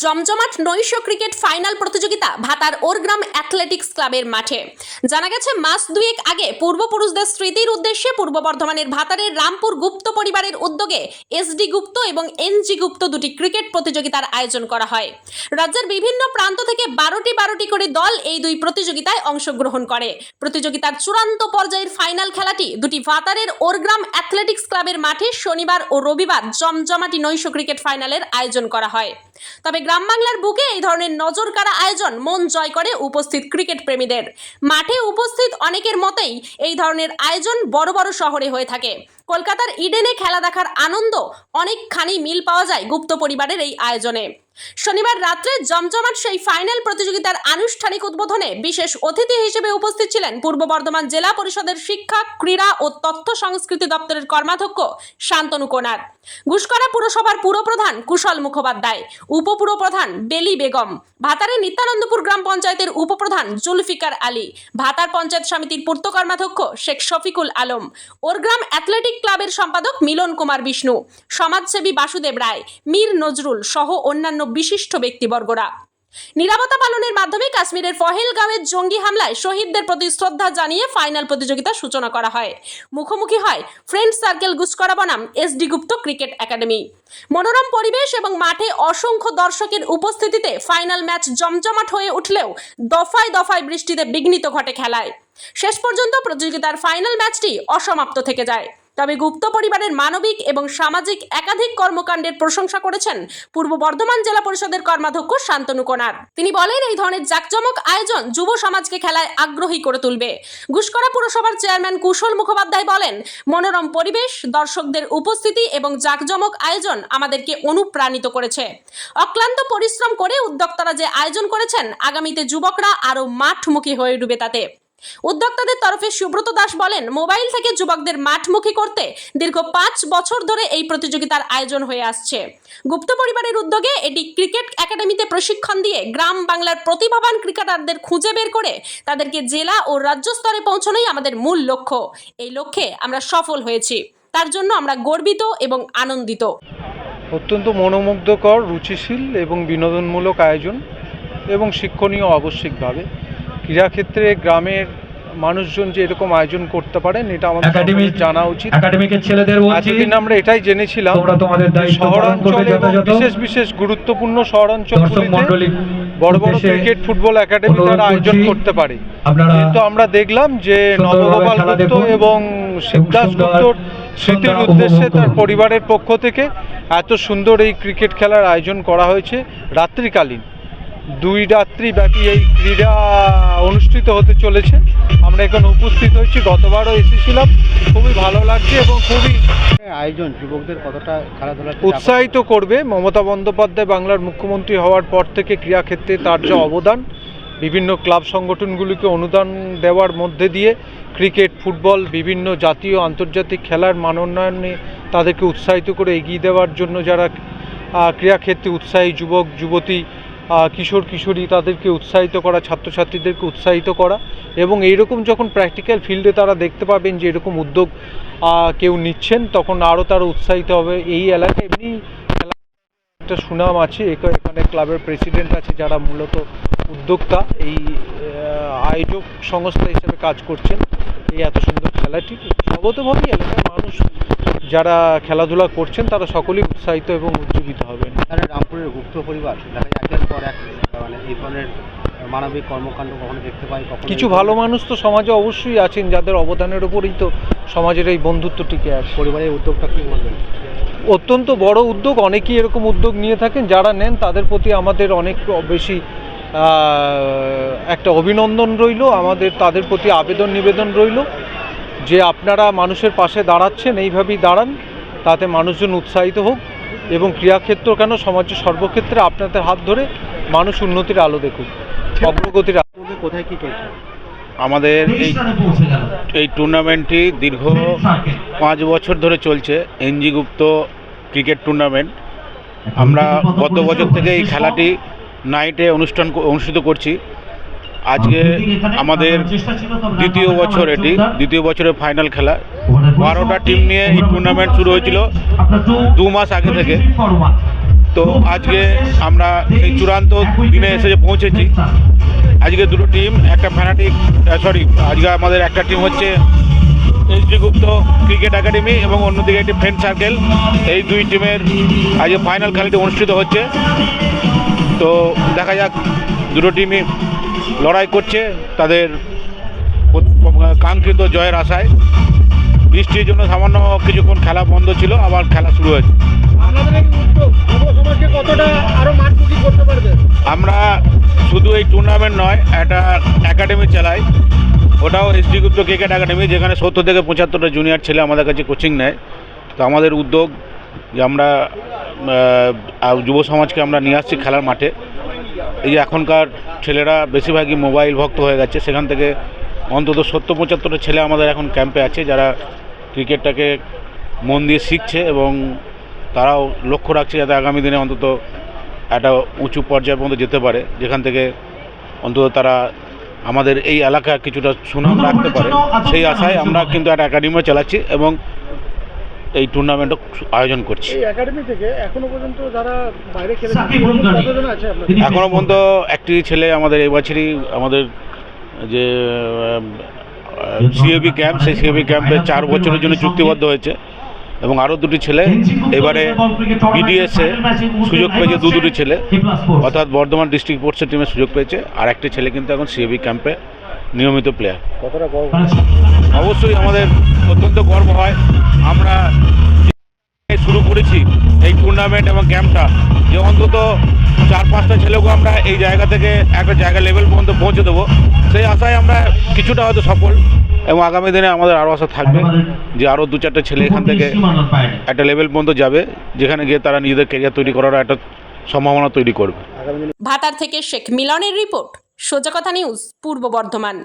জমজমাট নৈশ cricket final প্রতিযোগিতা ভাতার ওরগ্রাম অ্যাথলেটিক্স ক্লাবের মাঠে। জানা গেছে মাস দুয়েক আগে পূর্বপুরুষদের স্মৃতির উদ্দেশ্যে পূর্ব বর্ধমানের ভাতারের রামপুর গুপ্ত পরিবারের উদ্যোগে এসডি গুপ্ত এবং এনজি গুপ্ত দুটি ক্রিকেট প্রতিযোগিতার আয়োজন করা হয়। রাজ্যের বিভিন্ন প্রান্ত থেকে 12টি করে দল এই দুই প্রতিযোগিতায় অংশগ্রহণ করে। প্রতিযোগিতার চূড়ান্ত পর্যায়ের ফাইনাল খেলাটি দুটি ভাতারের ওরগ্রাম অ্যাথলেটিক্স ক্লাবের মাঠে শনিবার ও রবিবার জমজমাটি নৈশ ক্রিকেট ফাইনালের আয়োজন করা হয়। তবে গ্রাম বাংলার বুকে এই ধরনের নজরকাড়া আয়োজন মন জয় করে উপস্থিত ক্রিকেট প্রেমীদের। মাঠে উপস্থিত অনেকের মতেই এই ধরনের আয়োজন বড় বড় শহরে হয়ে থাকে। কলকাতার ইডেনে খেলা দেখার আনন্দ অনেকখানি মিল পাওয়া যায় গুপ্ত পরিবারের এই আয়োজনে। শনিবার রাত্রে জমজমাট সেই ফাইনাল প্রতিযোগিতার আনুষ্ঠানিক উদ্বোধনে বিশেষ অতিথি হিসেবে উপস্থিত ছিলেন পূর্ব বর্ধমান জেলা পরিষদের শিক্ষা, ক্রীড়া ও তথ্য সংস্কৃতি দপ্তরের কর্মাধ্যক্ষ শান্তনু কোনার, ঘুষকরা পুরসভার পুরপ্রধান কুশল মুখোপাধ্যায়, উপপুরপ্রধান বেলি বেগম, ভাতারের নিত্যানন্দপুর গ্রাম পঞ্চায়েতের উপপ্রধান জুলফিকার আলী, ভাতার পঞ্চায়েত সমিতির পূর্ত কর্মাধ্যক্ষ শেখ শফিকুল আলম, ওরগ্রাম অ্যাথলেটিক ক্লাবের সম্পাদক মিলন কুমার বিষ্ণু, সমাজসেবী বাসুদেব রায়, মীর নজরুল সহ অন্যান্য বিশিষ্ট ব্যক্তিবর্গরা। নিরাপত্তা পালনের মাধ্যমে কাশ্মীরের পহেলগাঁওয়ের জঙ্গি হামলায় শহীদদের প্রতি শ্রদ্ধা জানিয়ে ফাইনাল প্রতিযোগিতার সূচনা করা হয়। মুখোমুখি হয় ফ্রেন্ড সার্কেল গুসকরা বনাম এসডি গুপ্ত ক্রিকেট একাডেমি। মনোরম পরিবেশ এবং মাঠে অসংখ্য দর্শকের উপস্থিতিতে ফাইনাল ম্যাচ জমজমাট হয়ে উঠলেও দফায় দফায় বৃষ্টিতে বিঘ্নিত ঘটে খেলায়। শেষ পর্যন্ত প্রতিযোগিতার ফাইনাল ম্যাচটি অসমাপ্ত থেকে যায়। তবে গুপ্ত পরিবারের মানবিক এবং সামাজিক একাধিক কর্মকাণ্ডের প্রশংসা করেছেন পূর্ব বর্ধমান জেলা পরিষদের কর্মাধ্যক্ষ শান্তনু কোনার। তিনি বলেন, এই ধরনের জাঁকজমক আয়োজন যুব সমাজকে খেলায় আগ্রহী করে তুলবে। ঘুষকরা পুরসভার চেয়ারম্যান কুশল মুখোপাধ্যায় বলেন, মনোরম পরিবেশ, দর্শকদের উপস্থিতি এবং জাঁকজমক আয়োজন আমাদেরকে অনুপ্রাণিত করেছে। অক্লান্ত পরিশ্রম করে উদ্যোক্তারা যে আয়োজন করেছেন, আগামীতে যুবকরা আরও মাঠমুখী হয়ে উঠবে তাতে। উদ্যোক্তাদের তরফে সুব্রত দাস বলেন, মোবাইল থেকে যুবকদের মাঠমুখী করতে দীর্ঘ 5 বছর ধরে এই প্রতিযোগিতার আয়োজন হয়ে আসছে। গুপ্ত পরিবারের উদ্যোগে এটি ক্রিকেট একাডেমিতে প্রশিক্ষণ দিয়ে গ্রাম বাংলার প্রতিভাবান ক্রিকেটারদের খুঁজে বের করে তাদেরকে জেলা ও রাজ্য স্তরে পৌঁছানোই আমাদের মূল লক্ষ্য। এই লক্ষ্যে আমরা সফল হয়েছি, তার জন্য আমরা গর্বিত এবং আনন্দিত। অত্যন্ত মনোমুগ্ধকর, রুচিশীল এবং বিনোদনমূলক আয়োজন এবং শিক্ষণীয় আবশ্যিকভাবে। ক্রীড়াক্ষেত্রে গ্রামের মানুষজন যে এরকম আয়োজন করতে পারেন এটা আমাদের জানা উচিত। এতদিন আমরা এটাই জেনেছিলাম শহরাঞ্চলে বিশেষ বিশেষ গুরুত্বপূর্ণ শহরাঞ্চলগুলিতে বড় বড় ক্রিকেট, ফুটবল একাডেমি তারা আয়োজন করতে পারে, কিন্তু আমরা দেখলাম যে নবগোপাল গুপ্ত এবং শিবদাস গুপ্তর স্মৃতির উদ্দেশ্যে তার পরিবারের পক্ষ থেকে এত সুন্দর এই ক্রিকেট খেলার আয়োজন করা হয়েছে। রাত্রিকালীন 2 রাত্রি ব্যাপী এই ক্রীড়া অনুষ্ঠিত হতে চলেছে। আমরা এখানে উপস্থিত হয়েছি, গতবারও এসেছিলাম, খুবই ভালো লাগছে এবং খুবই আয়োজন যুবকদের কতটা খেলাধুলা উৎসাহিত করবে। মমতা বন্দ্যোপাধ্যায় বাংলার মুখ্যমন্ত্রী হওয়ার পর থেকে ক্রীড়াক্ষেত্রে তার যে অবদান, বিভিন্ন ক্লাব সংগঠনগুলিকে অনুদান দেওয়ার মধ্যে দিয়ে ক্রিকেট, ফুটবল, বিভিন্ন জাতীয় আন্তর্জাতিক খেলার মান উন্নয়নে তাদেরকে উৎসাহিত করে এগিয়ে দেওয়ার জন্য যারা ক্রীড়াক্ষেত্রে উৎসাহী যুবক যুবতী, কিশোর কিশোরী, তাদেরকে উৎসাহিত করা, ছাত্রছাত্রীদেরকে উৎসাহিত করা এবং এইরকম যখন প্র্যাকটিক্যাল ফিল্ডে তারা দেখতে পাবেন যে এরকম উদ্যোগ কেউ নিচ্ছেন, তখন আরও তারা উৎসাহিত হবে। এই এলাকায় এমনি খেলা একটা সুনাম আছে, এখানে ক্লাবের প্রেসিডেন্ট আছে যারা মূলত উদ্যোক্তা, এই আয়োজক সংস্থা হিসেবে কাজ করছেন এই এত সুন্দর খেলাটি। স্বগতভাবেই এলাকার মানুষ যারা খেলাধুলা করছেন তারা সকলেই উৎসাহিত এবং উজ্জীবিত হবেন। রামপুরের গুপ্ত পরিবার দেখা যায় একের পর এক মানে এই ধরনের মানবিক কর্মকাণ্ড কখনো দেখতে পাই, কখনো কিছু ভালো মানুষ তো সমাজে অবশ্যই আছেন যাদের অবদানের উপরেই তো সমাজের এই বন্ধুত্ব টিকে আছে। পরিবারের উদ্যোগটা কী বলবেন? অত্যন্ত বড় উদ্যোগ, অনেকেই এরকম উদ্যোগ নিয়ে থাকেন, যারা নেন তাদের প্রতি আমাদের অনেক বেশি একটা অভিনন্দন রইল, আমাদের তাদের প্রতি আবেদন নিবেদন রইল যে আপনারা মানুষের পাশে দাঁড়াচ্ছেন, এইভাবেই দাঁড়ান, তাতে মানুষজন উৎসাহিত হোক এবং ক্রীড়াক্ষেত্র কেন সমাজের সর্বক্ষেত্রে আপনাদের হাত ধরে মানুষ উন্নতির আলো দেখুক, অগ্রগতির আলো। কোথায় কী চলছে? আমাদের এই টুর্নামেন্টটি দীর্ঘ 5 বছর ধরে চলছে, এনজি গুপ্ত ক্রিকেট টুর্নামেন্ট। আমরা গত বছর থেকে এই খেলাটি নাইটে অনুষ্ঠিত করছি। আজকে আমাদের দ্বিতীয় বছর, এটি দ্বিতীয় বছরের ফাইনাল খেলা। 12টা টিম নিয়ে এই টুর্নামেন্ট শুরু হয়েছিল 2 মাস আগে থেকে। তো আজকে আমরা এই চূড়ান্ত দিনে এসে যে পৌঁছেছি। আজকে দুটো টিম, একটা ফ্যানাটিক আজকে আমাদের একটা টিম হচ্ছে এসডি গুপ্ত ক্রিকেট একাডেমি এবং অন্যদিকে একটি ফ্রেন্ড সার্কেল। এই দুই টিমের আজকে ফাইনাল খেলাটি অনুষ্ঠিত হচ্ছে। তো দেখা যাক, দুটো টিমই লড়াই করছে তাদের কাঙ্ক্ষিত জয়ের আশায়। বৃষ্টির জন্য সামান্য কিছুক্ষণ খেলা বন্ধ ছিল, আবার খেলা শুরু হয়েছে। আমরা শুধু এই টুর্নামেন্ট নয়, একটা একাডেমি চালাই, ওটাও এসডি গুপ্ত ক্রিকেট একাডেমি, যেখানে 70 থেকে 75টা জুনিয়র ছেলে আমাদের কাছে কোচিং নেয়। তো আমাদের উদ্যোগ যে আমরা যুব সমাজকে আমরা নিয়ে আসছি খেলার মাঠে। এই যে এখনকার ছেলেরা বেশিরভাগই মোবাইল ভক্ত হয়ে গেছে, সেখান থেকে অন্তত 70-75টা ছেলে আমাদের এখন ক্যাম্পে আছে, যারা ক্রিকেটটাকে মন দিয়ে শিখছে এবং তারাও লক্ষ্য রাখছে যাতে আগামী দিনে অন্তত একটা উঁচু পর্যায়ে পর্যন্ত যেতে পারে, যেখান থেকে অন্তত তারা আমাদের এই এলাকার কিছুটা সুনাম রাখতে পারে। সেই আশায় আমরা কিন্তু একটা একাডেমিও চালাচ্ছি এবং এই টুর্নামেন্টও আয়োজন করছি। একাডেমি থেকে এখনো পর্যন্ত যারা বাইরে খেলেছে কতজন আছে আপনাদের? এখনও পর্যন্ত একটি ছেলে আমাদের এই বছরই আমাদের যে সিএবি ক্যাম্প, সেই সিএবি ক্যাম্পে 4 বছরের জন্য চুক্তিবদ্ধ হয়েছে এবং আরও দুটি ছেলে এবারে বিডিএসে সুযোগ পেয়েছে। দুটি ছেলে, অর্থাৎ বর্ধমান ডিস্ট্রিক্ট স্পোর্টসের টিমে সুযোগ পেয়েছে, আর একটি ছেলে কিন্তু এখন সিএবি ক্যাম্পে নিয়মিত প্লেয়ার। কতটা গর্ব? অবশ্যই আমাদের অত্যন্ত গর্ব হয়। আমরা শুরু করেছি এই টুর্নামেন্ট এবং ক্যাম্পটা, যে অন্তত 4-5টা ছেলেকে আমরা এই জায়গা থেকে একটা জায়গা লেভেল পর্যন্ত পৌঁছে দেবো, সেই আশায় আমরা কিছুটা হয়তো সফল, এবং আগামী দিনে আমাদের আরও আশা থাকবে যে আরও 2-4টে ছেলে এখান থেকে একটা লেভেল পর্যন্ত যাবে, যেখানে গিয়ে তারা নিজেদের ক্যারিয়ার তৈরি করার একটা সম্ভাবনা তৈরি করবে। ভাতার থেকে শেখ মিলনের রিপোর্ট, সোজা কথা নিউজ, পূর্ব বর্ধমান।